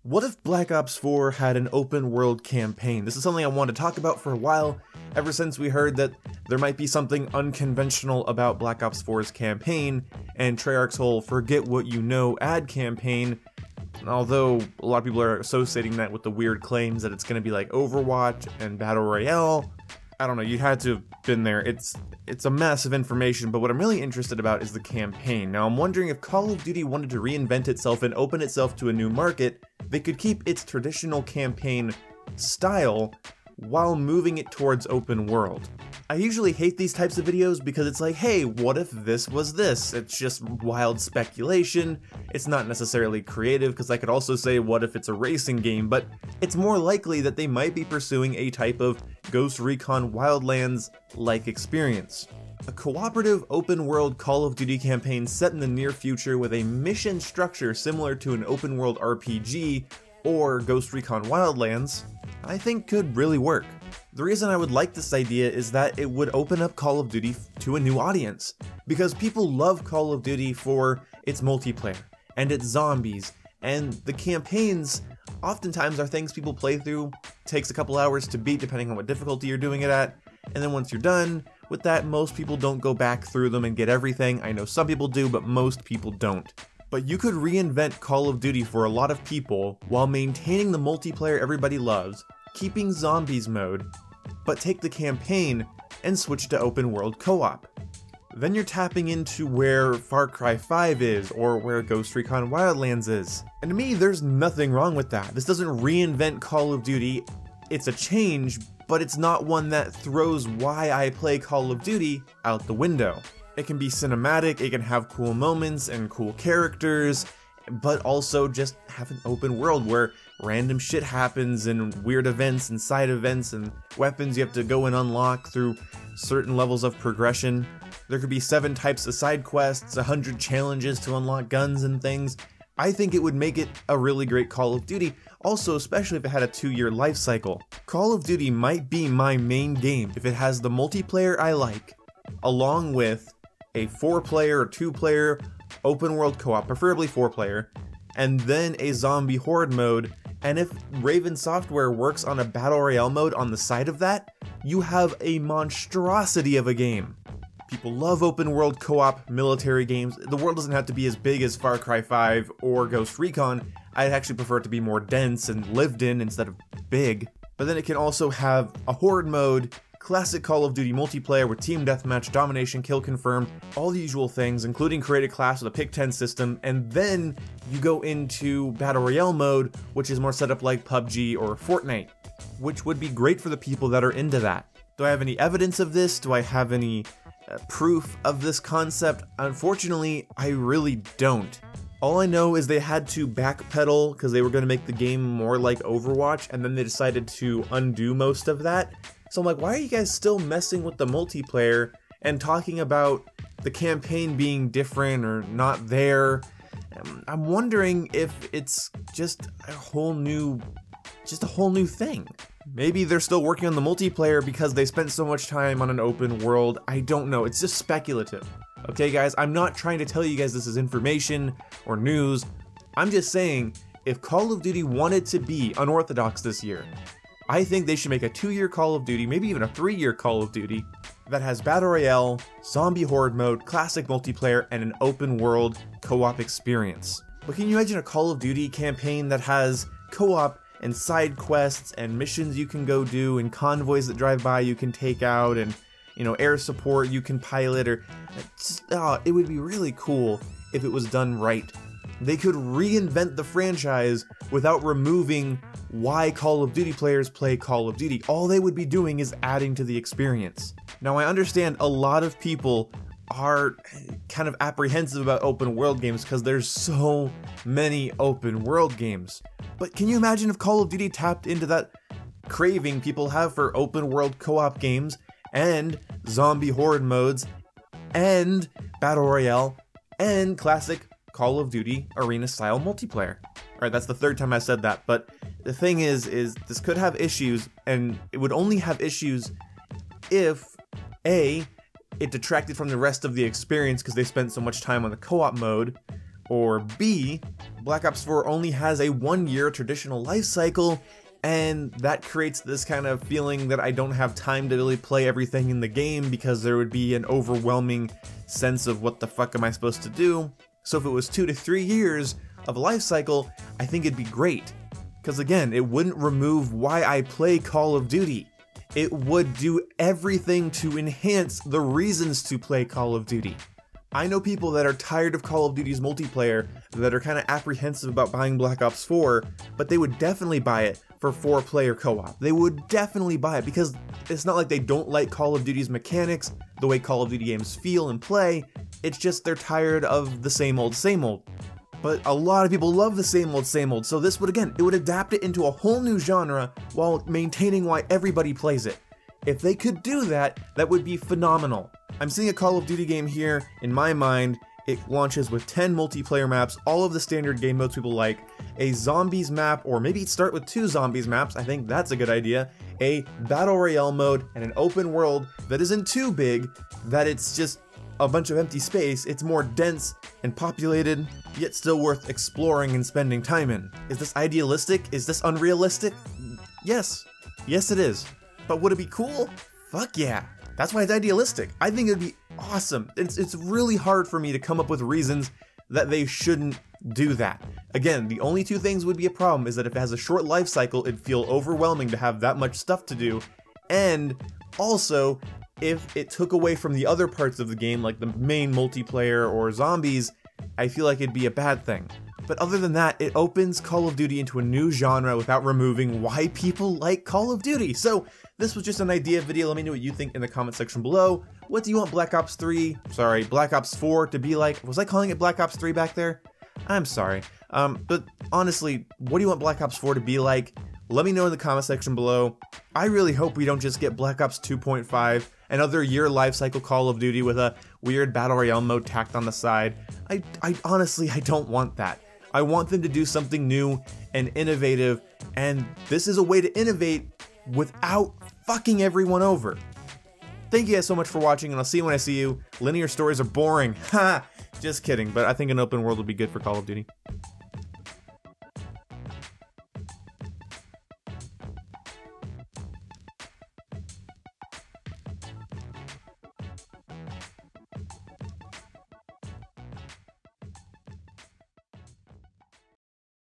What if Black Ops 4 had an open world campaign? This is something I wanted to talk about for a while, ever since we heard that there might be something unconventional about Black Ops 4's campaign, and Treyarch's whole forget what you know ad campaign, although a lot of people are associating that with the weird claims that it's going to be like Overwatch and Battle Royale. I don't know, you had to have been there. It's a mess of information, but what I'm really interested about is the campaign. Now I'm wondering if Call of Duty wanted to reinvent itself and open itself to a new market, they could keep its traditional campaign style while moving it towards open world. I usually hate these types of videos because it's like, hey, what if this was this? It's just wild speculation. It's not necessarily creative, because I could also say, what if it's a racing game? But it's more likely that they might be pursuing a type of Ghost Recon Wildlands-like experience. A cooperative open-world Call of Duty campaign set in the near future with a mission structure similar to an open-world RPG or Ghost Recon Wildlands, I think could really work. The reason I would like this idea is that it would open up Call of Duty to a new audience, because people love Call of Duty for its multiplayer, and its zombies, and the campaigns oftentimes are things people play through, takes a couple hours to beat depending on what difficulty you're doing it at, and then once you're done with that, most people don't go back through them and get everything. I know some people do, but most people don't. But you could reinvent Call of Duty for a lot of people while maintaining the multiplayer everybody loves, keeping zombies mode, but take the campaign and switch to open world co-op. Then you're tapping into where Far Cry 5 is, or where Ghost Recon Wildlands is. And to me, there's nothing wrong with that. This doesn't reinvent Call of Duty, it's a change, but it's not one that throws why I play Call of Duty out the window. It can be cinematic, it can have cool moments and cool characters, but also just have an open world where random shit happens and weird events and side events and weapons you have to go and unlock through certain levels of progression. There could be 7 types of side quests, 100 challenges to unlock guns and things. I think it would make it a really great Call of Duty, also especially if it had a 2-year life cycle. Call of Duty might be my main game if it has the multiplayer I like, along with a 4-player or 2-player open world co-op, preferably 4-player, and then a zombie horde mode, and if Raven Software works on a battle royale mode on the side of that, you have a monstrosity of a game. People love open world co-op military games. The world doesn't have to be as big as Far Cry 5 or Ghost Recon. I'd actually prefer it to be more dense and lived in instead of big. But then it can also have a horde mode, classic Call of Duty multiplayer with team deathmatch, domination, kill confirmed, all the usual things, including create a class with a pick 10 system, and then you go into Battle Royale mode, which is more set up like PUBG or Fortnite, which would be great for the people that are into that. Do I have any evidence of this? Do I have any proof of this concept? Unfortunately, I really don't. All I know is they had to backpedal because they were going to make the game more like Overwatch, and then they decided to undo most of that. So I'm like, why are you guys still messing with the multiplayer and talking about the campaign being different or not there? I'm wondering if it's just a whole new thing. Maybe they're still working on the multiplayer because they spent so much time on an open world. I don't know, it's just speculative. Okay guys, I'm not trying to tell you guys this is information or news. I'm just saying, if Call of Duty wanted to be unorthodox this year, I think they should make a 2-year Call of Duty, maybe even a 3-year Call of Duty, that has Battle Royale, Zombie Horde mode, classic multiplayer, and an open world co-op experience. But can you imagine a Call of Duty campaign that has co-op and side quests and missions you can go do and convoys that drive by you can take out and, you know, air support you can pilot, or it would be really cool if it was done right. They could reinvent the franchise without removing why Call of Duty players play Call of Duty. All they would be doing is adding to the experience. Now I understand a lot of people are kind of apprehensive about open world games because there's so many open world games. But can you imagine if Call of Duty tapped into that craving people have for open world co-op games and zombie horde modes and battle royale and classic Call of Duty arena style multiplayer? Alright, that's the 3rd time I said that, but the thing is this could have issues, and it would only have issues if A, it detracted from the rest of the experience because they spent so much time on the co-op mode, or B, Black Ops 4 only has a 1-year traditional life cycle, and that creates this kind of feeling that I don't have time to really play everything in the game because there would be an overwhelming sense of what the fuck am I supposed to do. So if it was 2 to 3 years of a life cycle, I think it'd be great. Because again, it wouldn't remove why I play Call of Duty. It would do everything to enhance the reasons to play Call of Duty. I know people that are tired of Call of Duty's multiplayer that are kind of apprehensive about buying Black Ops 4, but they would definitely buy it for 4-player co-op. They would definitely buy it because it's not like they don't like Call of Duty's mechanics, the way Call of Duty games feel and play, it's just they're tired of the same old, same old. But a lot of people love the same old, so this would, again, it would adapt it into a whole new genre while maintaining why everybody plays it. If they could do that, that would be phenomenal. I'm seeing a Call of Duty game here, in my mind, it launches with 10 multiplayer maps, all of the standard game modes people like, a zombies map, or maybe start with 2 zombies maps, I think that's a good idea, a battle royale mode, and an open world that isn't too big, that it's just a bunch of empty space, it's more dense and populated, yet still worth exploring and spending time in. Is this idealistic? Is this unrealistic? Yes. Yes it is. But would it be cool? Fuck yeah. That's why it's idealistic. I think it'd be awesome. It's really hard for me to come up with reasons that they shouldn't do that. Again, the only 2 things would be a problem is that if it has a short life cycle, it'd feel overwhelming to have that much stuff to do, and also, if it took away from the other parts of the game, like the main multiplayer or zombies, I feel like it'd be a bad thing. But other than that, it opens Call of Duty into a new genre without removing why people like Call of Duty. So this was just an idea video. Let me know what you think in the comment section below. What do you want Black Ops 4 to be like? Was I calling it Black Ops 3 back there? I'm sorry. But honestly, what do you want Black Ops 4 to be like? Let me know in the comment section below. I really hope we don't just get Black Ops 2.5, another year life cycle Call of Duty with a weird battle royale mode tacked on the side. I honestly, I don't want that. I want them to do something new and innovative, and this is a way to innovate without fucking everyone over. Thank you guys so much for watching, and I'll see you when I see you. Linear stories are boring. Ha! Just kidding, but I think an open world would be good for Call of Duty.